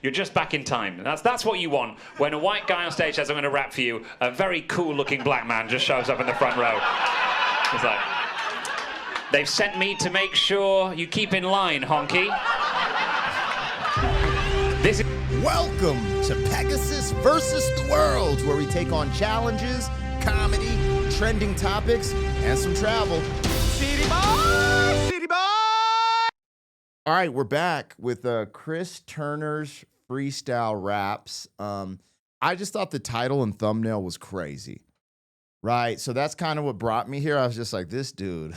You're just back in time. That's what you want when a white guy on stage says, I'm going to rap for you. A very cool-looking black man just shows up in the front row. It's like, they've sent me to make sure you keep in line, honky. This is Welcome to Pegasus versus the World, where we take on challenges, comedy, trending topics, and some travel. City boy! City boy! All right, we're back with Chris Turner's freestyle raps. I just thought the title and thumbnail was crazy, right? So that's kind of what brought me here. I was just like, this dude,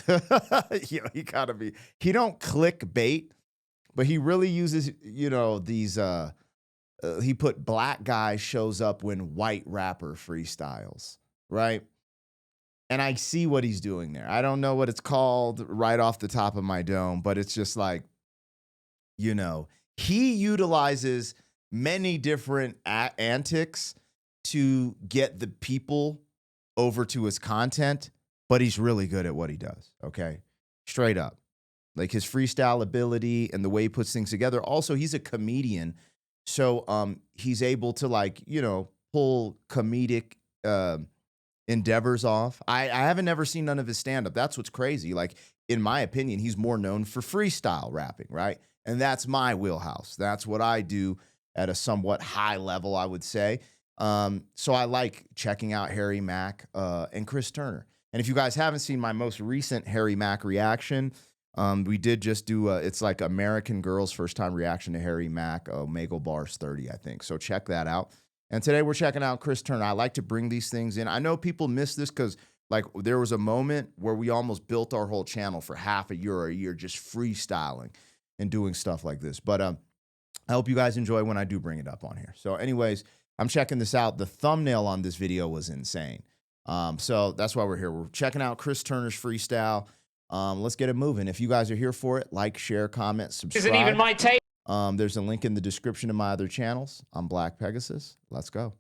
he gotta be. He don't clickbait, but he really uses, these. He put black guy shows up when white rapper freestyles, right? And I see what he's doing there. I don't know what it's called right off the top of my dome, but it's just like, he utilizes many different antics to get the people over to his content, but he's really good at what he does, okay? Straight up. Like his freestyle ability and the way he puts things together. Also, he's a comedian, so he's able to pull comedic endeavors off. I haven't ever seen none of his stand-up. That's what's crazy. Like, in my opinion, he's more known for freestyle rapping, right? And that's my wheelhouse. That's what I do at a somewhat high level, I would say. So I like checking out Harry Mack and Chris Turner. And if you guys haven't seen my most recent Harry Mack reaction, we did just do it's like American Girl's first time reaction to Harry Mack, Omega Bars 30, I think. So check that out. And today we're checking out Chris Turner. I like to bring these things in. I know people miss this because there was a moment where we almost built our whole channel for half a year or a year just freestyling and doing stuff like this. But I hope you guys enjoy when I do bring it up on here. So anyways, I'm checking this out. The thumbnail on this video was insane. So that's why we're here. We're checking out Chris Turner's freestyle. Let's get it moving. If you guys are here for it, like, share, comment, subscribe. isn't even my tape. There's a link in the description of my other channels. I'm Black Pegasus. Let's go.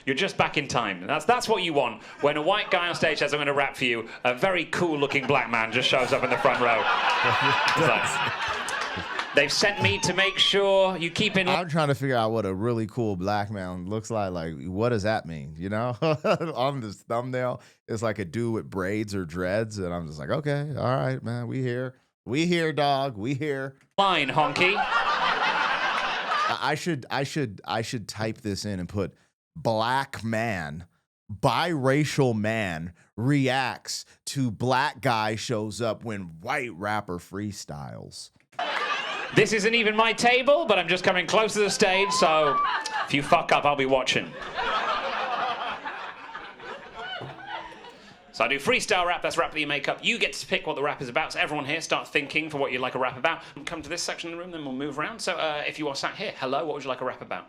You're just back in time. That's what you want when a white guy on stage says, I'm going to rap for you. A very cool-looking black man just shows up in the front row. It's like, they've sent me to make sure you keep in. I'm trying to figure out what a really cool black man looks like. Like, what does that mean? On this thumbnail, it's like a dude with braids or dreads, and I'm just like, okay, all right, man, we here, dog, we here. Line, honky. I should type this in and put black man, biracial man reacts to black guy shows up when white rapper freestyles. This isn't even my table, but I'm just coming close to the stage, so if you fuck up, I'll be watching. So I do freestyle rap, that's rap that you make up. You get to pick what the rap is about, so everyone here start thinking for what you'd like a rap about. Come to this section of the room, then we'll move around. So if you are sat here, hello, what would you like a rap about?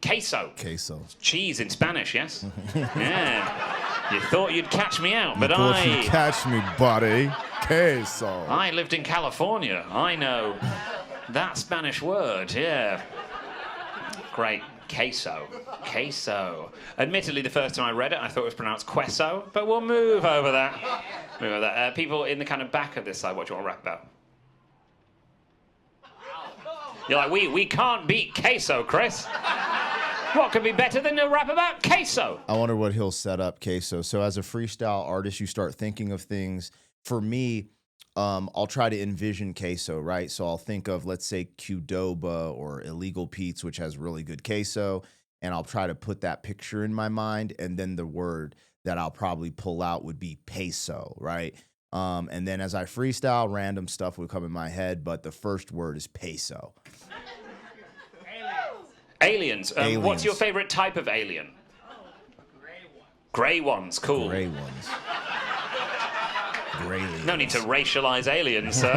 Queso. Queso. Cheese in Spanish, yes? Yeah. You thought you'd catch me out, but you'd catch me, buddy. Queso. I lived in California. I know that Spanish word, yeah. Great. Queso. Queso. Admittedly, the first time I read it, I thought it was pronounced queso, but we'll move over that. People in the kind of back of this side, what do you want to rap about? You're like, we can't beat queso, Chris. What could be better than a rap about queso? I wonder what he'll set up queso. So as a freestyle artist, you start thinking of things. For me, I'll try to envision queso, right? So I'll think of, let's say, Qdoba or Illegal Pete's, which has really good queso, and I'll try to put that picture in my mind, and then the word that I'll probably pull out would be peso, right? And then as I freestyle, random stuff would come in my head, but the first word is peso. Aliens. What's your favorite type of alien? Gray ones, cool. Gray ones. No need to racialize aliens, sir.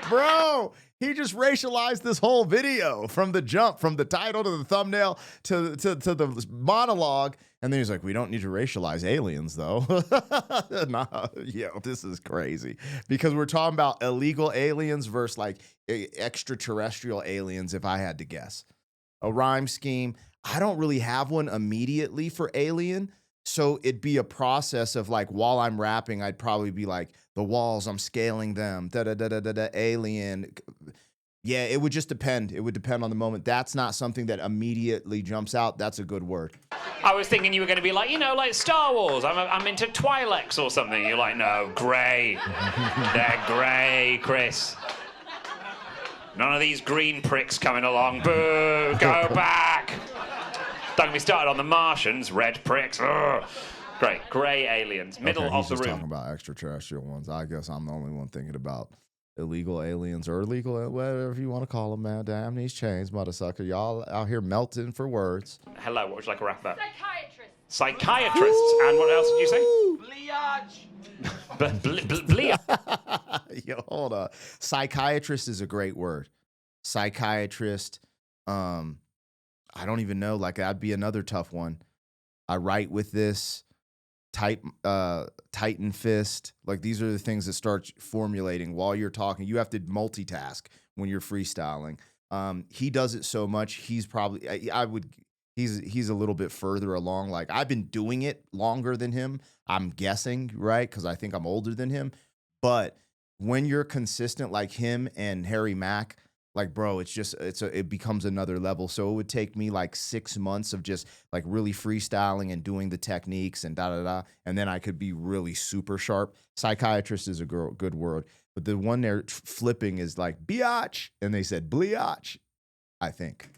Bro, he just racialized this whole video from the jump, from the title to the thumbnail to the monologue. And then he's like, we don't need to racialize aliens, though. Nah, yo, this is crazy. Because we're talking about illegal aliens versus extraterrestrial aliens, if I had to guess. A rhyme scheme. I don't really have one immediately for alien. So it'd be a process of while I'm rapping, I'd probably be like, the walls, I'm scaling them, da-da-da-da-da-da, alien, Yeah, it would just depend. It would depend on the moment. That's not something that immediately jumps out. That's a good word. I was thinking you were going to be like, you know, like Star Wars. I'm into Twi'leks or something. You're like, no, grey. They're grey, Chris. None of these green pricks coming along. Boo, go back. Don't get me started on the Martians, red pricks. Ugh. Great, grey aliens, middle of the room. Talking about extraterrestrial ones. I guess I'm the only one thinking about illegal aliens or illegal, whatever you want to call them, man. Damn these chains, motherfucker. Y'all out here melting for words. Hello, what would you like to rap about? Psychiatrists. Psychiatrists. Ooh. And what else did you say? Bleach. Yo, hold on. Psychiatrist is a great word. Psychiatrist. I don't even know. Like, that'd be another tough one. I write with this. Titan fist. Like, these are the things that start formulating while you're talking. You have to multitask when you're freestyling. He does it so much. He's probably, he's a little bit further along. Like, I've been doing it longer than him, I'm guessing, right? Because I think I'm older than him. But when you're consistent like him and Harry Mack, like, bro, it becomes another level. So it would take me like 6 months of just like really freestyling and doing the techniques and da-da-da. And then I could be really super sharp. Psychiatrist is a good word. But the one they're flipping is like biatch. And they said bliatch, I think.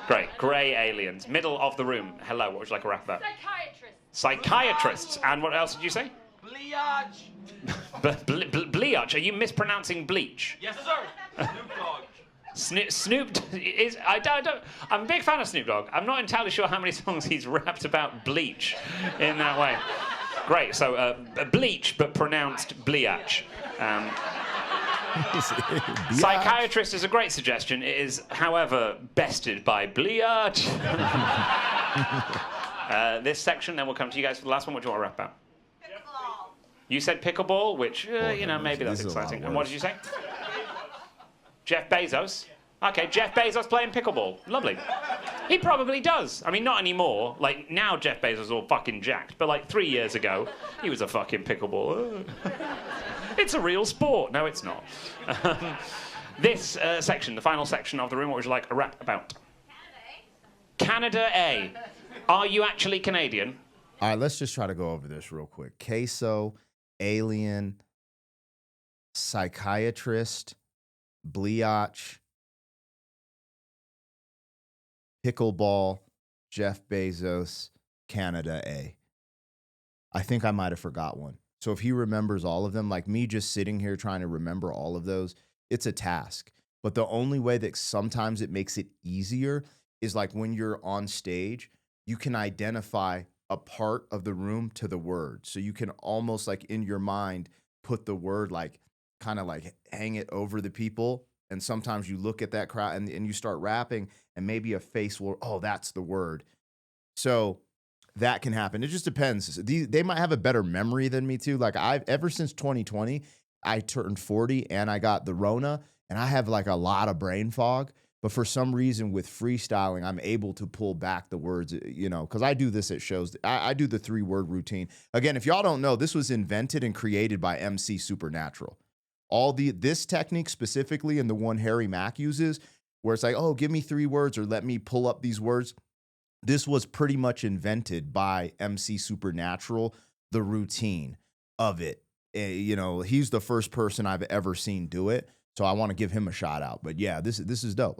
Great. Grey aliens. Middle of the room. Hello, what would you like to rap about? Psychiatrists. Psychiatrists. And what else did you say? Bleach. Bleach. Are you mispronouncing bleach? Yes, sir. Snoop is. I'm a big fan of Snoop Dogg. I'm not entirely sure how many songs he's rapped about bleach in that way. Great. So bleach, but pronounced bleach. Psychiatrist is a great suggestion. It is, however, bested by bleach. This section, then we'll come to you guys for the last one. What do you want to rap about? Pickleball. You said pickleball, which, maybe that's exciting. And what did you say? Jeff Bezos. Okay, Jeff Bezos playing pickleball. Lovely. He probably does. I mean, not anymore. Like, now Jeff Bezos is all fucking jacked. But, like, 3 years ago, he was a fucking pickleball. It's a real sport. No, it's not. This section, the final section of the room, what would you like a rap about? Canada A. Are you actually Canadian? All right, let's just try to go over this real quick. Queso, alien, psychiatrist, bleach, pickleball, Jeff Bezos, Canada A. I think I might have forgot one. So if he remembers all of them, like me just sitting here trying to remember all of those, it's a task. But the only way that sometimes it makes it easier is like when you're on stage, you can identify a part of the room to the word. So you can almost like in your mind put the word like kind of like hang it over the people. And sometimes you look at that crowd and you start rapping and maybe a face will, oh, that's the word. So that can happen. It just depends. They might have a better memory than me too. Like ever since 2020, I turned 40 and I got the Rona and I have like a lot of brain fog. But for some reason with freestyling, I'm able to pull back the words, because I do this at shows. I do the 3-word routine. Again, if y'all don't know, this was invented and created by MC Supernatural. This technique specifically and the one Harry Mack uses, where it's like, oh, give me 3 words or let me pull up these words. This was pretty much invented by MC Supernatural, the routine of it. He's the first person I've ever seen do it. So I want to give him a shout out. But yeah, this is dope.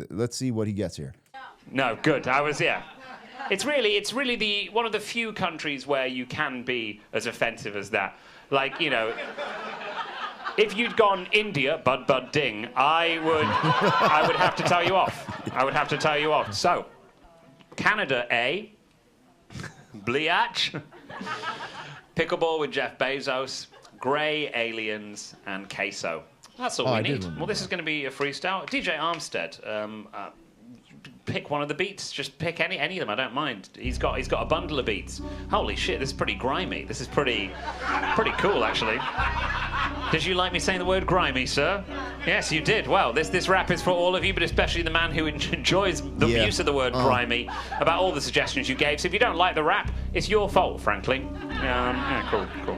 Let's see what he gets here. No, good. It's really the one of the few countries where you can be as offensive as that. Like, if you'd gone India, bud ding, I would have to tell you off. I would have to tell you off. So, Canada A, bleach, pickleball with Jeff Bezos, grey aliens, and queso. That's all we need. Well, this is going to be a freestyle. DJ Armstead, pick one of the beats. Just pick any of them. I don't mind. He's got a bundle of beats. Holy shit, this is pretty grimy. This is pretty cool, actually. Did you like me saying the word grimy, sir? Yes, you did. Well, this rap is for all of you, but especially the man who enjoys the use of the word grimy about all the suggestions you gave. So if you don't like the rap, it's your fault, frankly. Cool.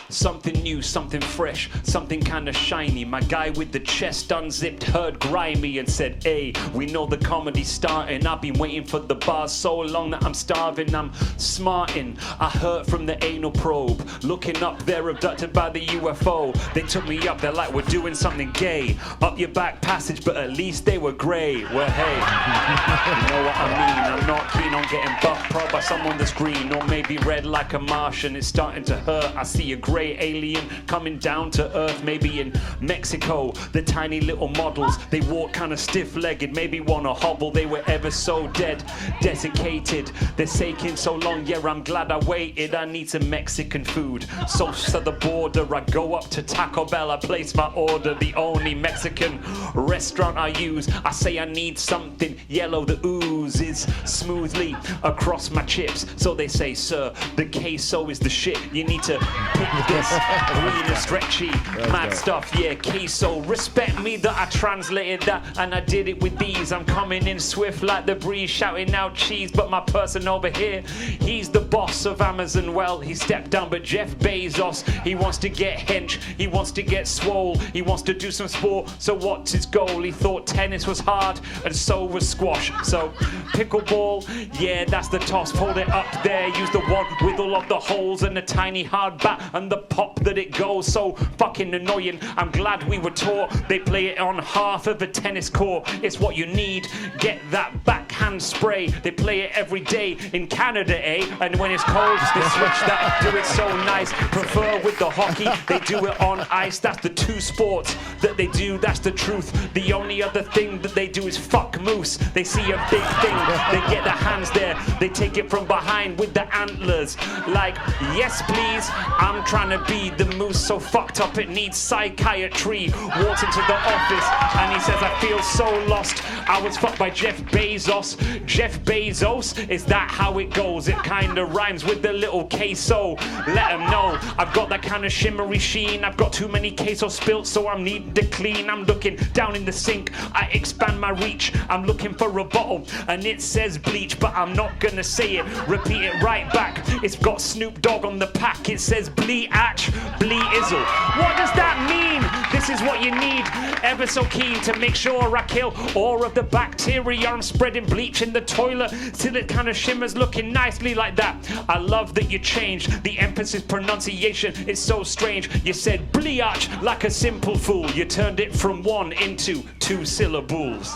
Something new, something fresh, something kinda shiny. My guy with the chest unzipped heard grimy and said, hey, we know the comedy's starting. I've been waiting for the bars so long that I'm starving. I'm smarting. I heard from the anal probe. Looking up, they're abducted by the UFO. They took me up, they're like, we're doing something gay. Up your back passage, but at least they were grey. Well, hey, you know what I mean? I'm not keen on getting buffed pro by someone that's green or maybe red like a Martian. It's starting to hurt. I see a grey alien coming down to earth, maybe in Mexico. The tiny little models, they walk kind of stiff-legged, maybe wanna hobble. They were ever so dead, desiccated. They're taking so long, yeah, I'm glad I waited. I need some Mexican food. So to the border, I go up to Taco Bell, I place my order. The only Mexican restaurant I use. I say I need something yellow that oozes smoothly across my chips. So they say, sir, the queso is the shit. You need to pick this green and stretchy, mad stuff, yeah, queso. Respect me that I translated that and I did it with these. I'm coming in swift like the breeze, shouting out cheese. But my person over here, he's the boss of Amazon. Well, he stepped down, but Jeff Bezos, he wants to get hench, he wants to get swole, he wants to do some sport. So what's his goal? He thought tennis was hard and so was squash. So pickleball, yeah, that's the toss. Hold it up there, use the one with all of the holes and the tiny hard bat and the pop that it goes. So fucking annoying. I'm glad we were taught they play it on half of a tennis court. It's what you need. Get that backhand spray. They play it every day in Canada, eh? And when it's cold, they switch that. Do it so nice. Prefer with the hockey. They do it on ice. That's the two sports that they do. That's the truth. The only other thing that they do is fuck moose. They see a big thing. They get their hands there. They take it from behind with the antlers. Like, yes, please. I'm trying to be the moose so fucked up it needs psychiatry. Walks into the office and he says, I feel so lost. I was fucked by Jeff Bezos. Jeff Bezos, is that how it goes? It kinda rhymes with the little queso. Let him know I've got that kind of shimmery sheen. I've got too many queso spilt, so I need to clean. I'm looking down in the sink, I expand my reach. I'm looking for a bottle and it says bleach, but I'm not gonna say it. Repeat it right back. It's got Snoop Dogg on the pack. It says Bleach, Izzle. What does that mean? This is what you need. Ever so keen to make sure I kill all of the bacteria. I'm spreading bleach in the toilet till it kind of shimmers, looking nicely like that. I love that you changed the emphasis, pronunciation. It's so strange. You said bleach like a simple fool. You turned it from one into two syllables.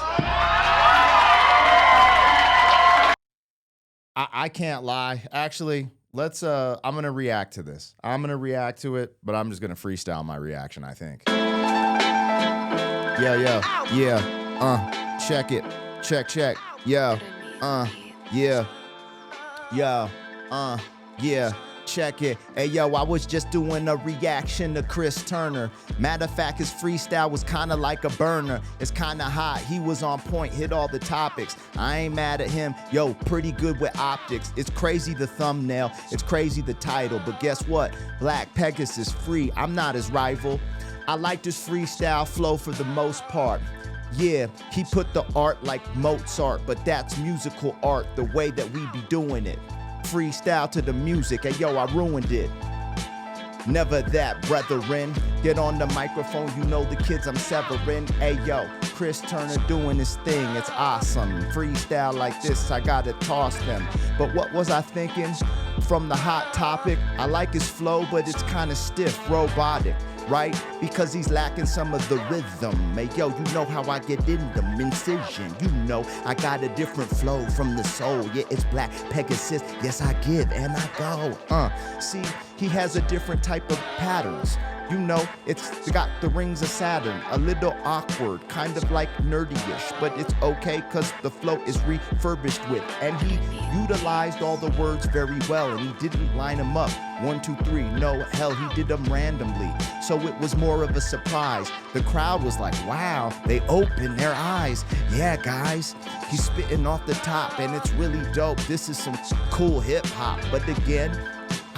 I can't lie. Actually, let's I'm gonna react to this. I'm gonna react to it, but I'm just gonna freestyle my reaction, I think. Yeah. Check it. Check. Yeah. Check it. Hey, yo, I was just doing a reaction to Chris Turner. Matter of fact, his freestyle was kind of like a burner. It's kind of hot. He was on point, hit all the topics. I ain't mad at him. Yo, pretty good with optics. It's crazy the thumbnail. It's crazy the title. But guess what? Black Pegasus free. I'm not his rival. I like this freestyle flow for the most part. Yeah, he put the art like Mozart, but that's musical art, the way that we be doing it. Freestyle to the music, hey yo, I ruined it. Never that, brethren. Get on the microphone, you know the kids I'm severing. Hey yo, Chris Turner doing his thing, it's awesome. Freestyle like this, I gotta toss them. But what was I thinking? From the hot topic, I like his flow, but it's kinda stiff, robotic. Right? Because he's lacking some of the rhythm. Hey, yo, you know how I get in them, incision. You know, I got a different flow from the soul. Yeah, it's Black Pegasus. Yes, I give and I go. See, he has a different type of patterns. You know, it's got the rings of Saturn, a little awkward, kind of like nerdy-ish, but it's okay because the flow is refurbished with, and he utilized all the words very well, and he didn't line them up, 1, 2, 3, no, hell, he did them randomly, so it was more of a surprise. The crowd was like, wow, they opened their eyes. Yeah, guys, he's spitting off the top, and it's really dope. This is some cool hip-hop, but again,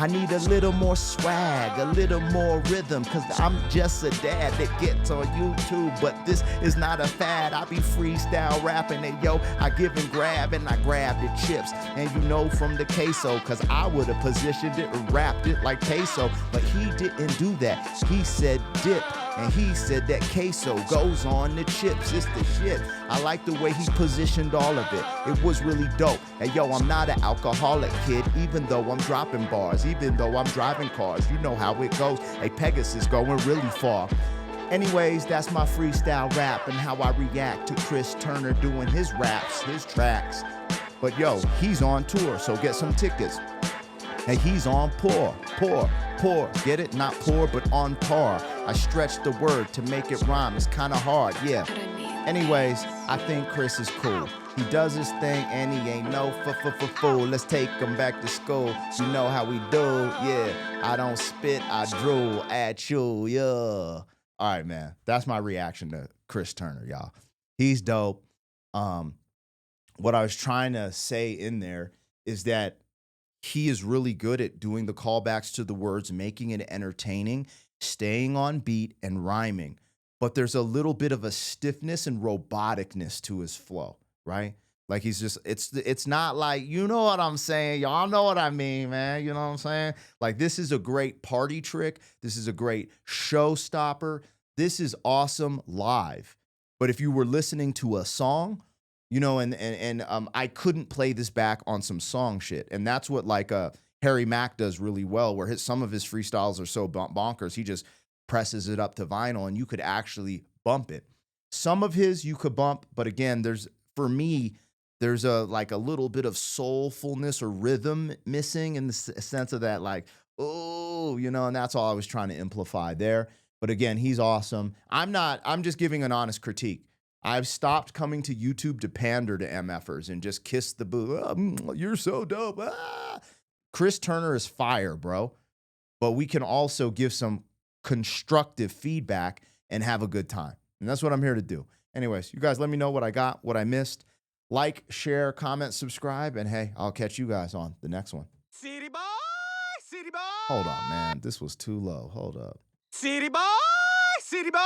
I need a little more swag, a little more rhythm, cause I'm just a dad that gets on YouTube, but this is not a fad. I be freestyle rapping and yo, I give and grab and I grab the chips. And you know from the queso, cause I would've positioned it and wrapped it like queso, but he didn't do that. He said dip. And he said that queso goes on the chips. It's the shit. I like the way he positioned all of it. It was really dope. And yo, I'm not an alcoholic kid, even though I'm dropping bars, even though I'm driving cars. You know how it goes. A Pegasus going really far. Anyways, that's my freestyle rap and how I react to Chris Turner doing his raps, his tracks. But yo, he's on tour, so get some tickets. And he's on poor. Get it? Not poor, but on par. I stretch the word to make it rhyme. It's kind of hard, yeah. Anyways, I think Chris is cool. He does his thing and he ain't no fool. Let's take him back to school. You know how we do, yeah. I don't spit, I drool at you, yeah. All right, man. That's my reaction to Chris Turner, y'all. He's dope. What I was trying to say in there is that he is really good at doing the callbacks to the words, making it entertaining, staying on beat, and rhyming. But there's a little bit of a stiffness and roboticness to his flow, right? Like he's just, it's not like, you know what I'm saying? Y'all know what I mean, man. You know what I'm saying? Like this is a great party trick. This is a great showstopper. This is awesome live. But if you were listening to a song, you know, and I couldn't play this back on some song shit. And that's what like Harry Mack does really well, where some of his freestyles are so bonkers, he just presses it up to vinyl and you could actually bump it. Some of his you could bump, but again, for me, there's a little bit of soulfulness or rhythm missing in the sense of that, like, oh, you know, and that's all I was trying to amplify there. But again, he's awesome. I'm just giving an honest critique. I've stopped coming to YouTube to pander to MFers and just kiss the boo. Oh, you're so dope. Ah. Chris Turner is fire, bro. But we can also give some constructive feedback and have a good time. And that's what I'm here to do. Anyways, you guys let me know what I got, what I missed. Like, share, comment, subscribe. And hey, I'll catch you guys on the next one. City boy, city boy. Hold on, man. This was too low. Hold up. City boy, city boy.